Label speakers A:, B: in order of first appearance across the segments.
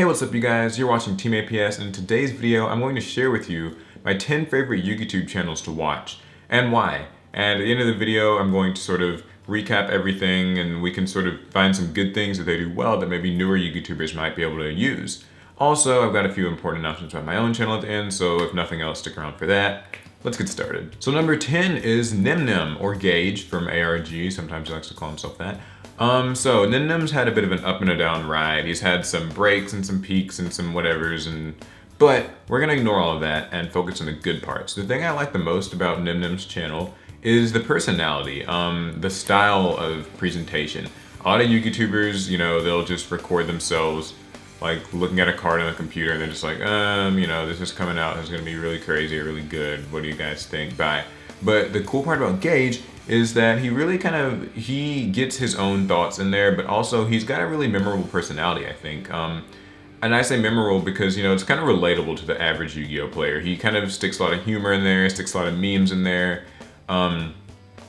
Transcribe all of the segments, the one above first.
A: Hey, what's up you guys? You're watching Team APS, and in today's video I'm going to share with you my 10 favorite Yugitube channels to watch and why. And at the end of the video I'm going to sort of recap everything and we can sort of find some good things that they do well that maybe newer Yugitubers might be able to use. Also, I've got a few important announcements about my own channel at the end, so if nothing else, stick around for that. Let's get started. So number 10 is Nimnim, or Gage from ARG, sometimes he likes to call himself that. So Nimnim's had a bit of an up and a down ride. He's had some breaks and some peaks and some whatevers, but we're gonna ignore all of that and focus on the good parts. The thing I like the most about Nimnim's channel is the personality, the style of presentation. A lot of Yugitubers, you know, they'll just record themselves like looking at a card on a computer and they're just like, you know, this is coming out, it's gonna be really crazy or really good. What do you guys think? Bye. But the cool part about Gage is that he really he gets his own thoughts in there, but also he's got a really memorable personality, I think. And I say memorable because, you know, it's kind of relatable to the average Yu-Gi-Oh player. He kind of sticks a lot of humor in there, sticks a lot of memes in there.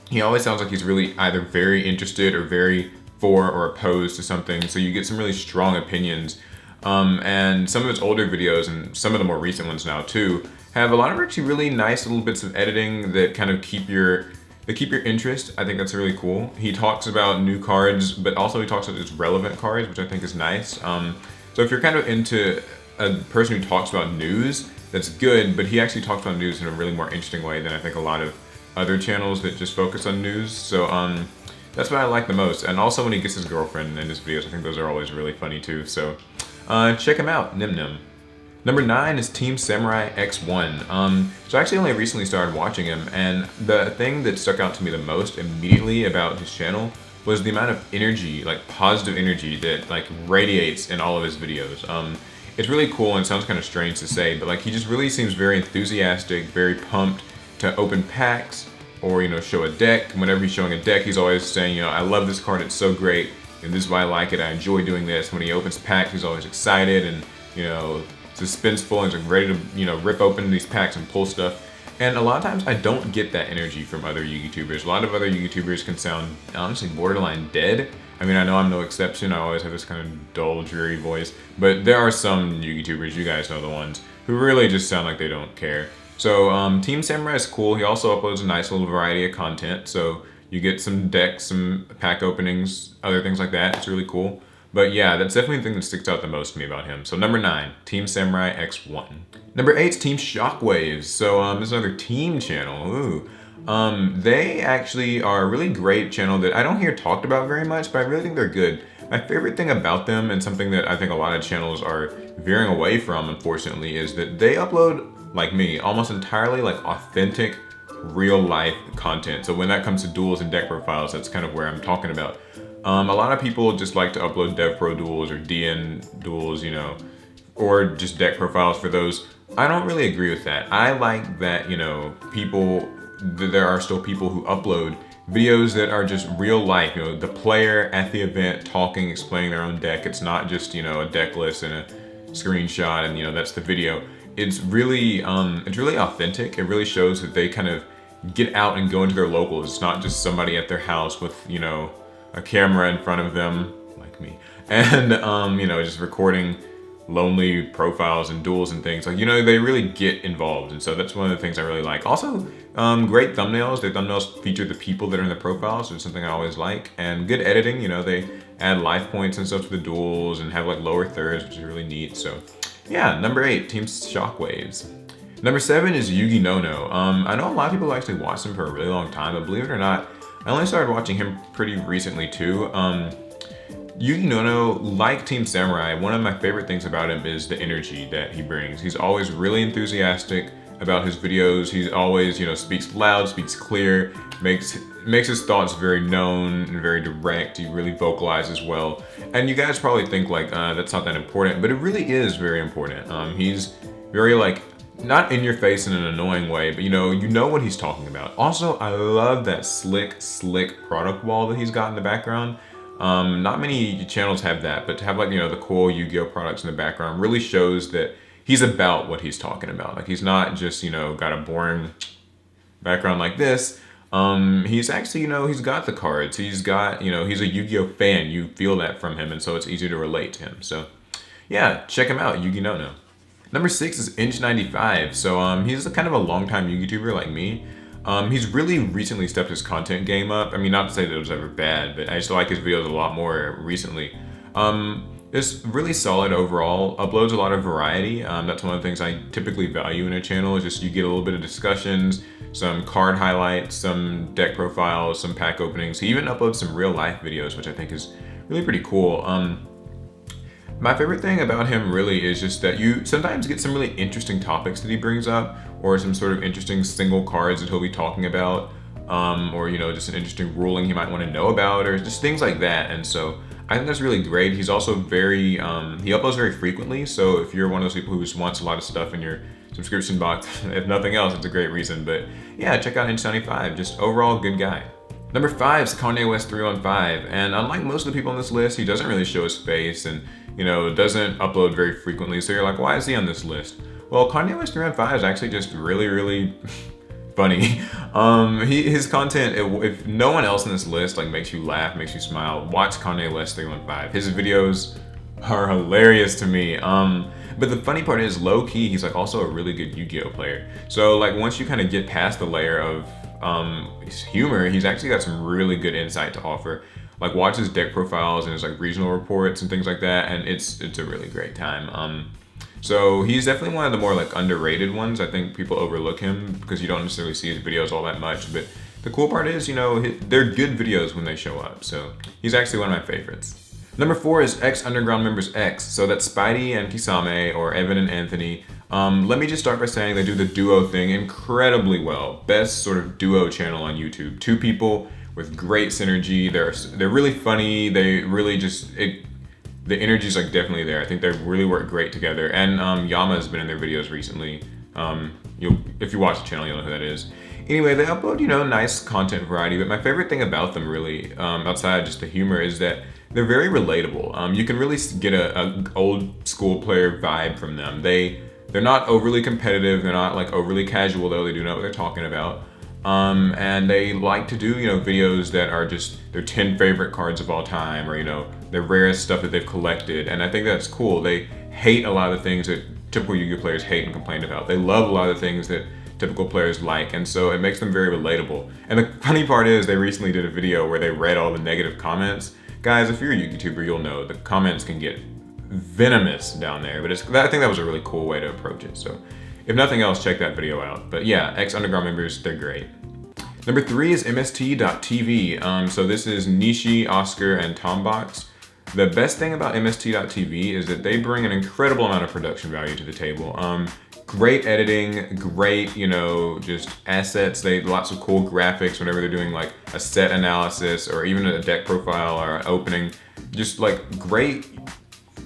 A: He always sounds like he's really either very interested or very for or opposed to something, so you get some really strong opinions. And some of his older videos and some of the more recent ones now too have a lot of actually really nice little bits of editing that kind of keep your interest. I think that's really cool. He talks about new cards, but also he talks about just relevant cards, which I think is nice. So if you're kind of into a person who talks about news, that's good, but he actually talks about news in a really more interesting way than I think a lot of other channels that just focus on news. So that's what I like the most. And also when he gets his girlfriend in his videos, I think those are always really funny too. So check him out, Nimnim. Number 9 is Team Samurai X1. So I actually only recently started watching him, and the thing that stuck out to me the most immediately about his channel was the amount of energy, like positive energy that like radiates in all of his videos. It's really cool and sounds kind of strange to say, but like he just really seems very enthusiastic, very pumped to open packs or, you know, show a deck. Whenever he's showing a deck, he's always saying, you know, I love this card, it's so great, and this is why I like it, I enjoy doing this. When he opens packs, he's always excited and, you know, suspenseful and he's like ready to, you know, rip open these packs and pull stuff. And a lot of times I don't get that energy from other Yugitubers. A lot of other Yugitubers can sound honestly borderline dead. I mean, I know I'm no exception. I always have this kind of dull, dreary voice, but there are some Yugitubers, you guys know the ones, who really just sound like they don't care. So Team Samurai is cool. He also uploads a nice little variety of content. So you get some decks, some pack openings, other things like that. It's really cool. But yeah, that's definitely the thing that sticks out the most to me about him. So number 9, Team Samurai X1. Number 8 is Team Shockwaves. So this is another team channel. Ooh. They actually are a really great channel that I don't hear talked about very much, but I really think they're good. My favorite thing about them, and something that I think a lot of channels are veering away from, unfortunately, is that they upload, like me, almost entirely like authentic, real life content. So when that comes to duels and deck profiles, that's kind of where I'm talking about. A lot of people just like to upload Dev Pro duels or DN duels, you know, or just deck profiles for those. I don't really agree with that. I like that, you know, there are still people who upload videos that are just real life, you know, the player at the event talking, explaining their own deck. It's not just, you know, a deck list and a screenshot and, you know, that's the video. It's really authentic. It really shows that they kind of get out and go into their locals. It's not just somebody at their house with, you know, a camera in front of them, like me, and you know, just recording lonely profiles and duels and things. Like, you know, they really get involved, and so that's one of the things I really like. Also, great thumbnails. Their thumbnails feature the people that are in the profiles, which is something I always like, and good editing. You know, they add life points and stuff to the duels and have like lower thirds, which is really neat. So yeah, number 8, Team Shockwaves. Number 7 is Yugi No. I know a lot of people actually watched him for a really long time, but believe it or not, I only started watching him pretty recently too. Yugi No, like Team Samurai, one of my favorite things about him is the energy that he brings. He's always really enthusiastic about his videos. He's always, you know, speaks loud, speaks clear, makes his thoughts very known and very direct. He really vocalizes well. And you guys probably think like, that's not that important, but it really is very important. He's very like, not in your face in an annoying way, but you know what he's talking about. Also, I love that slick product wall that he's got in the background. Not many channels have that, but to have like, you know, the cool Yu-Gi-Oh products in the background really shows that he's about what he's talking about. Like, he's not just, you know, got a boring background like this. He's actually, you know, he's got the cards. He's got, you know, he's a Yu-Gi-Oh fan. You feel that from him, and so it's easy to relate to him. So yeah, check him out, Yugi No No. Number 6 is Inch95. So he's kind of a long-time Yugituber like me. He's really recently stepped his content game up. I mean, not to say that it was ever bad, but I just like his videos a lot more recently. It's really solid overall, uploads a lot of variety. That's one of the things I typically value in a channel, is just you get a little bit of discussions, some card highlights, some deck profiles, some pack openings. He even uploads some real life videos, which I think is really pretty cool. My favorite thing about him really is just that you sometimes get some really interesting topics that he brings up, or some sort of interesting single cards that he'll be talking about, or just an interesting ruling he might want to know about, or just things like that. And so I think that's really great. He's also very, he uploads very frequently. So if you're one of those people who just wants a lot of stuff in your subscription box, if nothing else, it's a great reason. But yeah, check out Inch95, just overall good guy. Number 5 is Kanye West 315, and unlike most of the people on this list, he doesn't really show his face and doesn't upload very frequently. So you're like, why is he on this list? Well, Kanye West 315 is actually just really funny. His content, if no one else on this list like makes you laugh, makes you smile, watch Kanye West 315. His videos are hilarious to me. But the funny part is, low key, he's like also a really good Yu-Gi-Oh player. So like once you kind of get past the layer of his humor, he's actually got some really good insight to offer. Like watch his deck profiles and his like regional reports and things like that, and it's a really great time. So he's definitely one of the more like underrated ones. I think people overlook him because you don't necessarily see his videos all that much. But the cool part is, they're good videos when they show up. So he's actually one of my favorites. Number 4 is X Underground Members X. So that's Spidey and Kisame, or Evan and Anthony. Let me just start by saying they do the duo thing incredibly well. Best sort of duo channel on YouTube. 2 people with great synergy. They're really funny. They really just, the energy's like definitely there. I think they really work great together. And Yama's been in their videos recently. If you watch the channel, you'll know who that is. Anyway, they upload, nice content variety. But my favorite thing about them really, outside just the humor, is that they're very relatable. You can really get a old school player vibe from them. They're not overly competitive. They're not like overly casual, though. They do know what they're talking about. And they like to do, videos that are just their 10 favorite cards of all time, or, their rarest stuff that they've collected. And I think that's cool. They hate a lot of the things that typical Yu-Gi-Oh players hate and complain about. They love a lot of the things that typical players like, and so it makes them very relatable. And the funny part is, they recently did a video where they read all the negative comments. Guys, if you're a Yugituber, you'll know the comments can get venomous down there, but I think that was a really cool way to approach it. So if nothing else, check that video out. But yeah, X Underground Members, they're great. Number 3 is MST.TV. So this is Nishi, Oscar, and Tombox. The best thing about MST.TV is that they bring an incredible amount of production value to the table. Great editing, great, just assets. Lots of cool graphics whenever they're doing like a set analysis or even a deck profile or an opening. Just like great,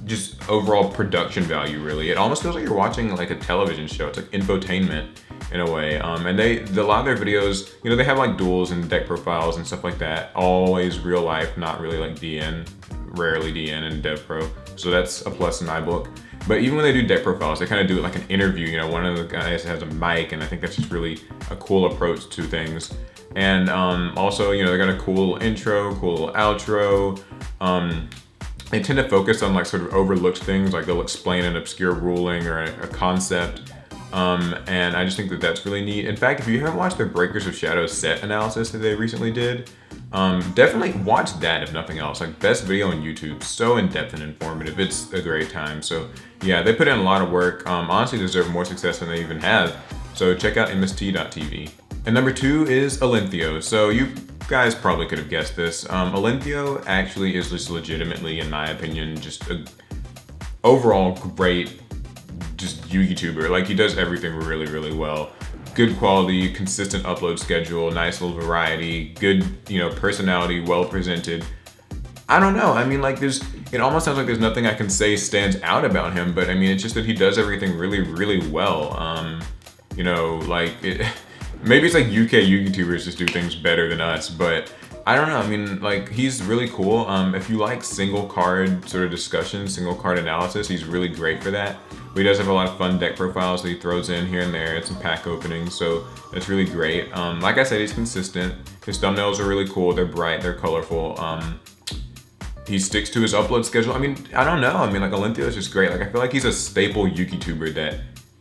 A: just overall production value, really. It almost feels like you're watching like a television show. It's like infotainment in a way. And a lot of their videos, they have like duels and deck profiles and stuff like that. Always real life, not really like DN, rarely DN and Dev Pro. So that's a plus in my book. But even when they do deck profiles, they kind of do it like an interview. One of the guys has a mic, and I think that's just really a cool approach to things. And also, they got a cool intro, cool outro. They tend to focus on like sort of overlooked things, like they'll explain an obscure ruling or a concept. And I just think that that's really neat. In fact, if you haven't watched their Breakers of Shadows set analysis that they recently did, definitely watch that if nothing else. Like best video on YouTube, so in-depth and informative. It's a great time. So yeah, they put in a lot of work. Honestly deserve more success than they even have. So check out MST.TV. And number 2 is Alinthio. So you guys probably could have guessed this. Alinthio actually is just legitimately, in my opinion, just a overall great just Yugituber. Like he does everything really well. Good quality, consistent upload schedule, nice little variety, good, personality, well presented. I don't know. I mean, like it almost sounds like there's nothing I can say stands out about him, but I mean, it's just that he does everything really well. Maybe it's like UK Yugitubers just do things better than us, but I don't know. I mean, like he's really cool. If you like single card sort of discussion, single card analysis, he's really great for that. But he does have a lot of fun deck profiles that he throws in here and there, and some pack openings, so that's really great. Like I said, he's consistent. His thumbnails are really cool. They're bright, they're colorful. he sticks to his upload schedule. I mean, I don't know. I mean, like Olympio is just great. Like I feel like he's a staple Yugituber that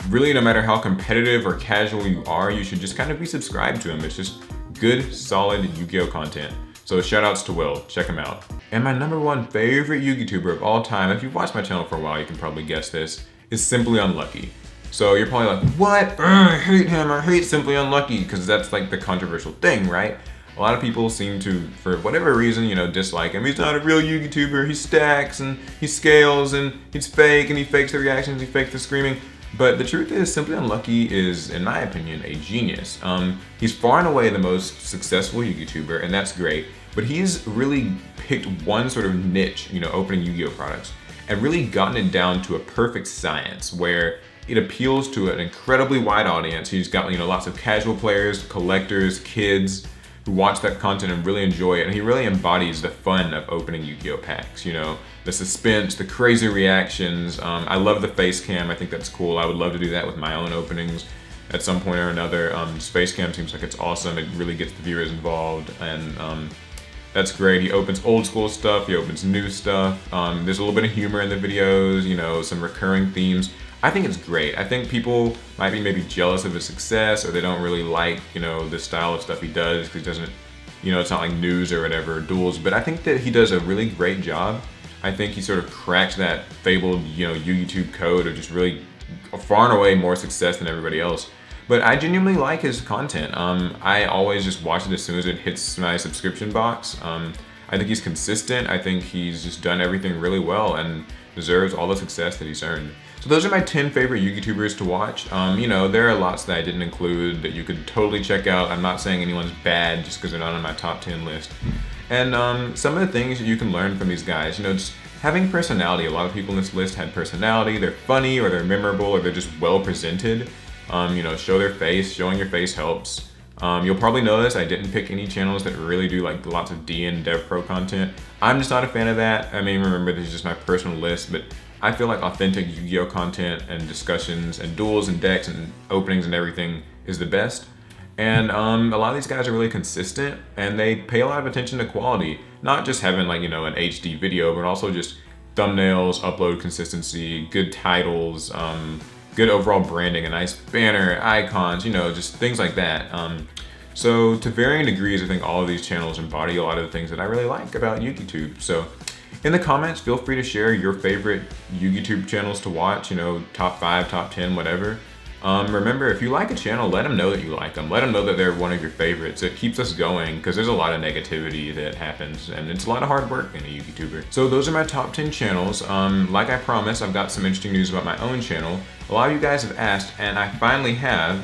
A: really, no matter how competitive or casual you are, you should just kind of be subscribed to him. It's just good, solid Yu-Gi-Oh content. So shout outs to Will, check him out. And my #1 favorite Yugituber of all time, if you've watched my channel for a while, you can probably guess this, is Simply Unlucky. So you're probably like, what? I hate him, I hate Simply Unlucky, because that's like the controversial thing, right? A lot of people seem to, for whatever reason, you know, dislike him. He's not a real Yugituber, he stacks and he scales and he's fake and he fakes the reactions, he fakes the screaming. But the truth is, Simply Unlucky is, in my opinion, a genius. He's far and away the most successful Yugituber, and that's great. But he's really picked one sort of niche, you know, opening Yu-Gi-Oh products, and really gotten it down to a perfect science where it appeals to an incredibly wide audience. He's got, you know, lots of casual players, collectors, kids who watch that content and really enjoy it. And he really embodies the fun of opening Yu-Gi-Oh packs, you know, the suspense, the crazy reactions. I love the face cam. I think that's cool. I would love to do that with my own openings at some point or another. Face cam seems like it's awesome. It really gets the viewers involved, and that's great. He opens old school stuff, he opens new stuff. There's a little bit of humor in the videos, you know, some recurring themes. I think it's great. I think people might be maybe jealous of his success, or they don't really like, you know, the style of stuff he does, because he doesn't, you know, it's not like news or whatever, duels, but I think that he does a really great job. I think he sort of cracks that fabled, you know, Yugitube code of just really far and away more success than everybody else. But I genuinely like his content. I always just watch it as soon as it hits my subscription box. I think he's consistent. I think he's just done everything really well and deserves all the success that he's earned. So those are my 10 favorite Yugitubers to watch. You know, there are lots that I didn't include that you could totally check out. I'm not saying anyone's bad just because they're not on my top 10 list. And some of the things that you can learn from these guys, you know, just having personality. A lot of people in this list had personality. They're funny, or they're memorable, or they're just well presented. You know, show their face. Showing your face helps. You'll probably notice I didn't pick any channels that really do like lots of DN Dev Pro content. I'm just not a fan of that. I mean, remember, this is just my personal list, but I feel like authentic Yu-Gi-Oh content and discussions and duels and decks and openings and everything is the best. And a lot of these guys are really consistent, and they pay a lot of attention to quality. Not just having, like, you know, an HD video, but also just thumbnails, upload consistency, good titles, good overall branding, a nice banner, icons, you know, just things like that. So to varying degrees, I think all of these channels embody a lot of the things that I really like about Yugitube. So in the comments, feel free to share your favorite Yugitube channels to watch, you know, top 5, top 10, whatever. Remember, if you like a channel, let them know that you like them. Let them know that they're one of your favorites. It keeps us going, because there's a lot of negativity that happens, and it's a lot of hard work being a Yugituber. So those are my top 10 channels. Like I promised, I've got some interesting news about my own channel. A lot of you guys have asked, and I finally have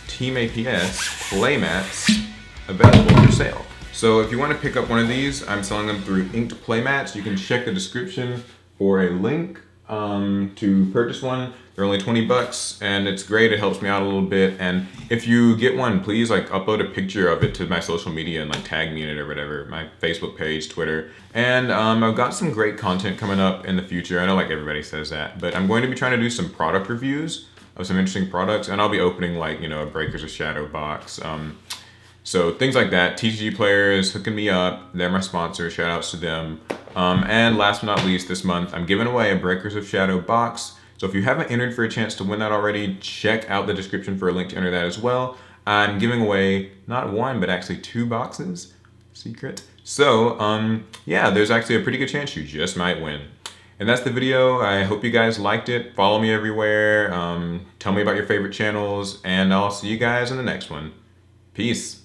A: Team APS Playmats available for sale. So if you want to pick up one of these, I'm selling them through Inked Playmats. You can check the description for a link to purchase one. They're only 20 bucks, and it's great. It helps me out a little bit. And if you get one, please like upload a picture of it to my social media and like tag me in it or whatever, my Facebook page, Twitter. And I've got some great content coming up in the future. I know like everybody says that, but I'm going to be trying to do some product reviews of some interesting products, and I'll be opening like, you know, a Breakers of Shadow box. So things like that. TCGPlayer is hooking me up. They're my sponsor. Shout outs to them. And last but not least, this month, I'm giving away a Breakers of Shadow box. So if you haven't entered for a chance to win that already, check out the description for a link to enter that as well. I'm giving away not one, but actually 2 boxes. Secret. So yeah, there's actually a pretty good chance you just might win. And that's the video. I hope you guys liked it. Follow me everywhere. Tell me about your favorite channels, and I'll see you guys in the next one. Peace.